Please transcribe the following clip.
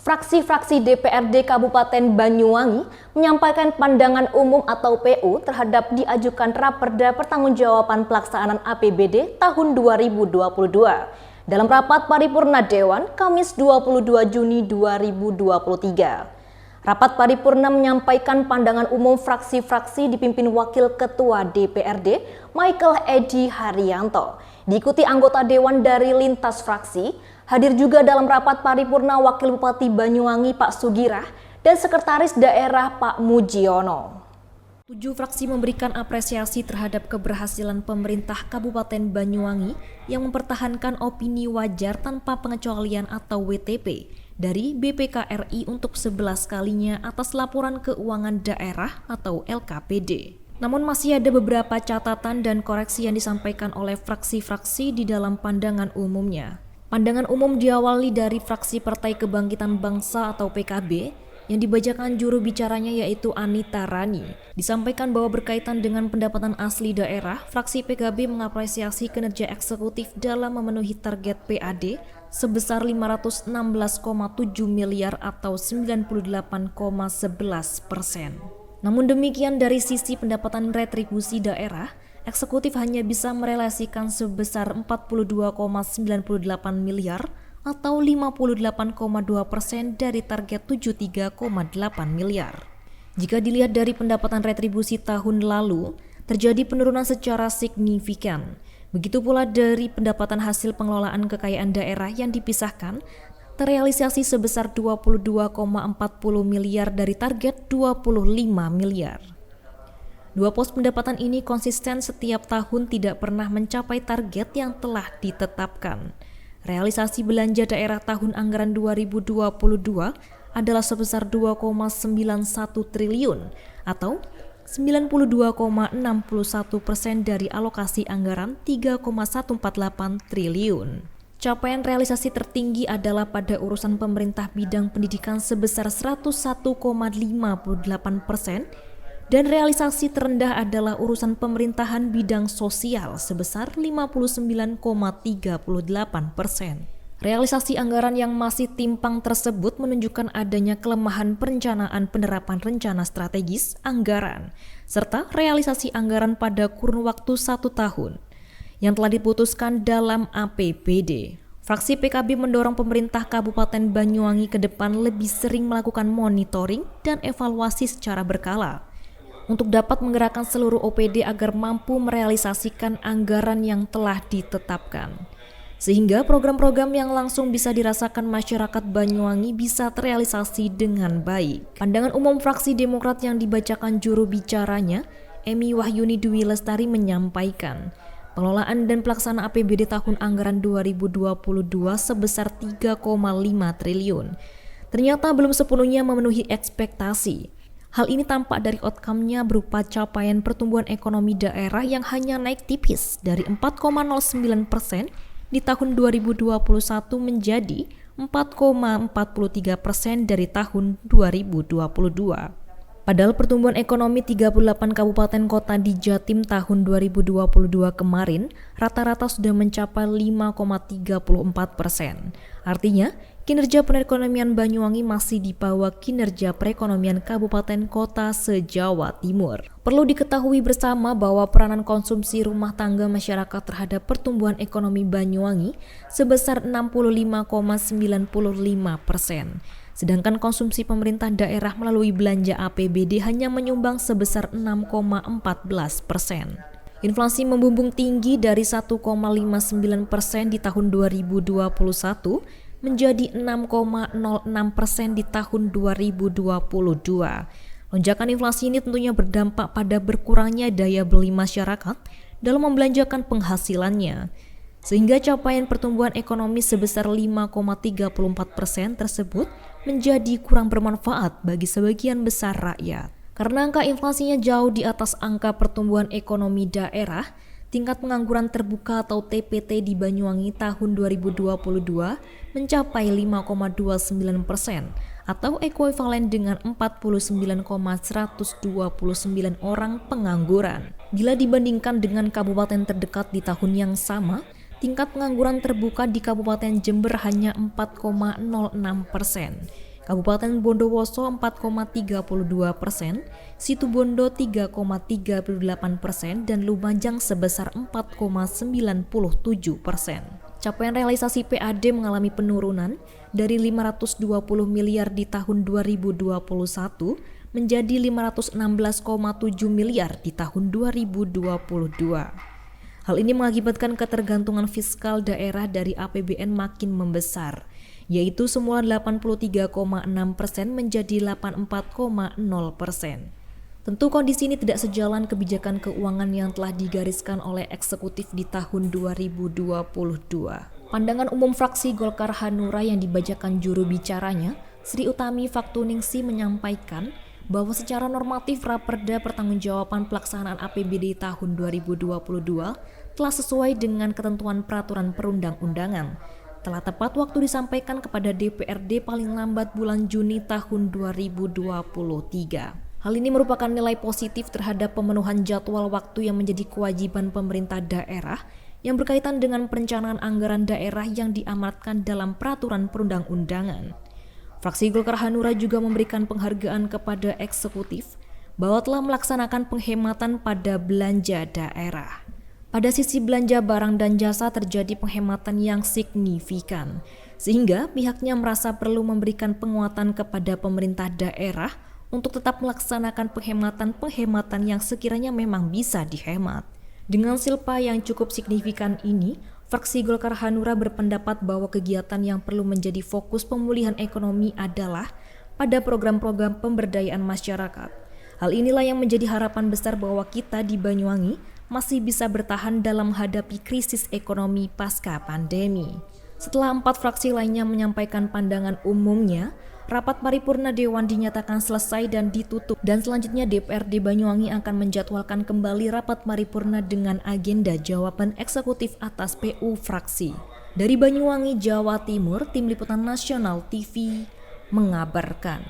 Fraksi-fraksi DPRD Kabupaten Banyuwangi menyampaikan pandangan umum atau PU terhadap diajukan Raperda Pertanggungjawaban Pelaksanaan APBD tahun 2022 dalam rapat paripurna Dewan Kamis 22 Juni 2023. Rapat paripurna menyampaikan pandangan umum fraksi-fraksi dipimpin Wakil Ketua DPRD Michael Edi Haryanto. Diikuti anggota Dewan dari lintas fraksi, hadir juga dalam rapat paripurna Wakil Bupati Banyuwangi Pak Sugirah dan Sekretaris Daerah Pak Mujiono. 7 fraksi memberikan apresiasi terhadap keberhasilan pemerintah Kabupaten Banyuwangi yang mempertahankan opini wajar tanpa pengecualian atau WTP dari BPKRI untuk 11 kalinya atas laporan keuangan daerah atau LKPD. Namun masih ada beberapa catatan dan koreksi yang disampaikan oleh fraksi-fraksi di dalam pandangan umumnya. Pandangan umum diawali dari fraksi Partai Kebangkitan Bangsa atau PKB yang dibacakan juru bicaranya yaitu Anita Rani. Disampaikan bahwa berkaitan dengan pendapatan asli daerah, fraksi PKB mengapresiasi kinerja eksekutif dalam memenuhi target PAD sebesar 516,7 miliar atau 98,11%. Namun demikian dari sisi pendapatan retribusi daerah, eksekutif hanya bisa merelasikan sebesar 42,98 miliar atau 58,2% dari target 73,8 miliar. Jika dilihat dari pendapatan retribusi tahun lalu, terjadi penurunan secara signifikan. Begitu pula dari pendapatan hasil pengelolaan kekayaan daerah yang dipisahkan, terrealisasi sebesar 22,40 miliar dari target 25 miliar. Dua pos pendapatan ini konsisten setiap tahun tidak pernah mencapai target yang telah ditetapkan. Realisasi belanja daerah tahun anggaran 2022 adalah sebesar 2,91 triliun atau 92,61% dari alokasi anggaran 3,148 triliun. Capaian realisasi tertinggi adalah pada urusan pemerintah bidang pendidikan sebesar 101,58% dan realisasi terendah adalah urusan pemerintahan bidang sosial sebesar 59,38%. Realisasi anggaran yang masih timpang tersebut menunjukkan adanya kelemahan perencanaan penerapan rencana strategis anggaran serta realisasi anggaran pada kurun waktu 1 tahun yang telah diputuskan dalam APBD. Fraksi PKB mendorong pemerintah Kabupaten Banyuwangi ke depan lebih sering melakukan monitoring dan evaluasi secara berkala untuk dapat menggerakkan seluruh OPD agar mampu merealisasikan anggaran yang telah ditetapkan. Sehingga program-program yang langsung bisa dirasakan masyarakat Banyuwangi bisa terrealisasi dengan baik. Pandangan umum fraksi Demokrat yang dibacakan juru bicaranya, Emi Wahyuni Dwi Lestari menyampaikan, pengelolaan dan pelaksanaan APBD tahun anggaran 2022 sebesar 3,5 triliun. Ternyata belum sepenuhnya memenuhi ekspektasi. Hal ini tampak dari outcome-nya berupa capaian pertumbuhan ekonomi daerah yang hanya naik tipis dari 4,09% di tahun 2021 menjadi 4,43% dari tahun 2022. Padahal pertumbuhan ekonomi 38 kabupaten kota di Jatim tahun 2022 kemarin rata-rata sudah mencapai 5,34%. Artinya, kinerja perekonomian Banyuwangi masih di bawah kinerja perekonomian kabupaten kota se-Jawa Timur. Perlu diketahui bersama bahwa peranan konsumsi rumah tangga masyarakat terhadap pertumbuhan ekonomi Banyuwangi sebesar 65,95%. Sedangkan konsumsi pemerintah daerah melalui belanja APBD hanya menyumbang sebesar 6,14%. Inflasi membumbung tinggi dari 1,59% di tahun 2021 menjadi 6,06% di tahun 2022. Lonjakan inflasi ini tentunya berdampak pada berkurangnya daya beli masyarakat dalam membelanjakan penghasilannya. Sehingga capaian pertumbuhan ekonomi sebesar 5,34% tersebut menjadi kurang bermanfaat bagi sebagian besar rakyat. Karena angka inflasinya jauh di atas angka pertumbuhan ekonomi daerah, tingkat pengangguran terbuka atau TPT di Banyuwangi tahun 2022 mencapai 5,29% atau ekuivalen dengan 49,129 orang pengangguran. Bila dibandingkan dengan kabupaten terdekat di tahun yang sama, tingkat pengangguran terbuka di Kabupaten Jember hanya 4,06%. Kabupaten Bondowoso 4,32%, Situbondo 3,38%, dan Lumajang sebesar 4,97%. Capaian realisasi PAD mengalami penurunan dari 520 miliar di tahun 2021 menjadi 516,7 miliar di tahun 2022. Hal ini mengakibatkan ketergantungan fiskal daerah dari APBN makin membesar, yaitu semula 83,6% menjadi 84,0%. Tentu kondisi ini tidak sejalan kebijakan keuangan yang telah digariskan oleh eksekutif di tahun 2022. Pandangan umum fraksi Golkar Hanura yang dibacakan juru bicaranya, Sri Utami Faktuningsi, menyampaikan bahwa secara normatif Raperda Pertanggungjawaban Pelaksanaan APBD tahun 2022 telah sesuai dengan ketentuan peraturan perundang-undangan. Telah tepat waktu disampaikan kepada DPRD paling lambat bulan Juni tahun 2023. Hal ini merupakan nilai positif terhadap pemenuhan jadwal waktu yang menjadi kewajiban pemerintah daerah yang berkaitan dengan perencanaan anggaran daerah yang diamanatkan dalam peraturan perundang-undangan. Fraksi Golkar Hanura juga memberikan penghargaan kepada eksekutif bahwa telah melaksanakan penghematan pada belanja daerah. Pada sisi belanja barang dan jasa terjadi penghematan yang signifikan, sehingga pihaknya merasa perlu memberikan penguatan kepada pemerintah daerah untuk tetap melaksanakan penghematan yang sekiranya memang bisa dihemat. Dengan silpa yang cukup signifikan ini, fraksi Golkar Hanura berpendapat bahwa kegiatan yang perlu menjadi fokus pemulihan ekonomi adalah pada program-program pemberdayaan masyarakat. Hal inilah yang menjadi harapan besar bahwa kita di Banyuwangi masih bisa bertahan dalam menghadapi krisis ekonomi pasca pandemi. Setelah 4 fraksi lainnya menyampaikan pandangan umumnya, rapat paripurna Dewan dinyatakan selesai dan ditutup, dan selanjutnya DPRD Banyuwangi akan menjadwalkan kembali rapat paripurna dengan agenda jawaban eksekutif atas PU fraksi. Dari Banyuwangi, Jawa Timur, Tim Liputan Nasional TV mengabarkan.